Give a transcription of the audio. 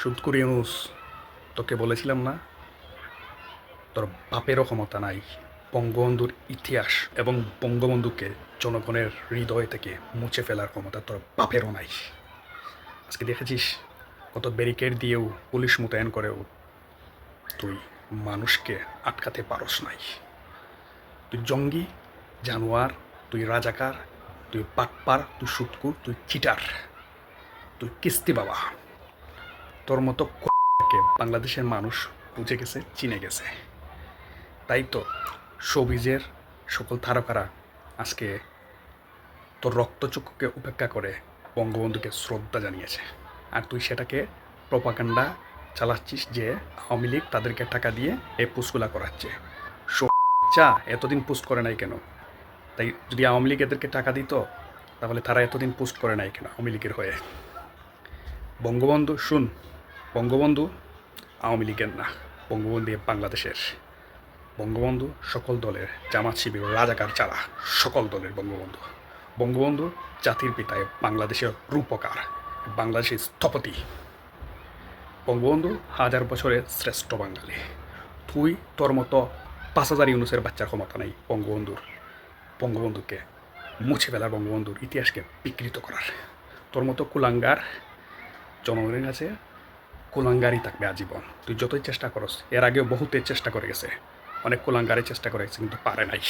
সুদকুর ইউনুস, তোকে বলেছিলাম না তোর বাপেরও ক্ষমতা নাই বঙ্গবন্ধুর ইতিহাস এবং বঙ্গবন্ধুকে জনগণের হৃদয় থেকে মুছে ফেলার ক্ষমতা তোর বাপেরও নাই। আজকে দেখেছিস কত ব্যারিকেড দিয়েও পুলিশ মোতায়েন করেও তুই মানুষকে আটকাতে পারস নাই। তুই জঙ্গি, জানোয়ার, তুই রাজাকার, তুই পাটপার, তুই সুৎকুর, তুই চিটার, তুই কিস্তি বাবা। তোর মতো কে বাংলাদেশের মানুষ বুঝে গেছে, চিনে গেছে। তাই তো শোবিজের সকল তারকারা আজকে তোর রক্তচক্ষুকে উপেক্ষা করে বঙ্গবন্ধুকে শ্রদ্ধা জানিয়েছে। আর তুই সেটাকে প্রপাগান্ডা চালাচ্ছিস যে আওয়ামী লীগ তাদেরকে টাকা দিয়ে এই পোস্টগুলা করাচ্ছে। চা এতদিন পোস্ট করে নাই কেন? তাই যদি আওয়ামী লীগ এদেরকে টাকা দিত তাহলে তারা এতদিন পোস্ট করে নাই কেন আওয়ামী লীগের হয়ে? বঙ্গবন্ধু শুন, বঙ্গবন্ধু আওয়ামী লীগের না, বঙ্গবন্ধু বাংলাদেশের। বঙ্গবন্ধু সকল দলের, জামাত শিবির রাজাকার ছাড়া সকল দলের বঙ্গবন্ধু। বঙ্গবন্ধু জাতির পিতায় বাংলাদেশের রূপকার, বাংলাদেশের স্থপতি। বঙ্গবন্ধু হাজার বছরের শ্রেষ্ঠ বাঙালি। তুই তোর মতো 5,000 ইউনুসের বাচ্চার ক্ষমতা নেই বঙ্গবন্ধুকে মুছে ফেলার, বঙ্গবন্ধুর ইতিহাসকে বিকৃত করার। তোর মতো কুলাঙ্গার জনগণের কাছে কুলাঙ্গারই থাকবে আজীবন। তুই যতই চেষ্টা করস, এর আগেও বহুতে চেষ্টা করে গেছে, অনেক কুলাঙ্গারে চেষ্টা করে গেছে কিন্তু পারে নাই।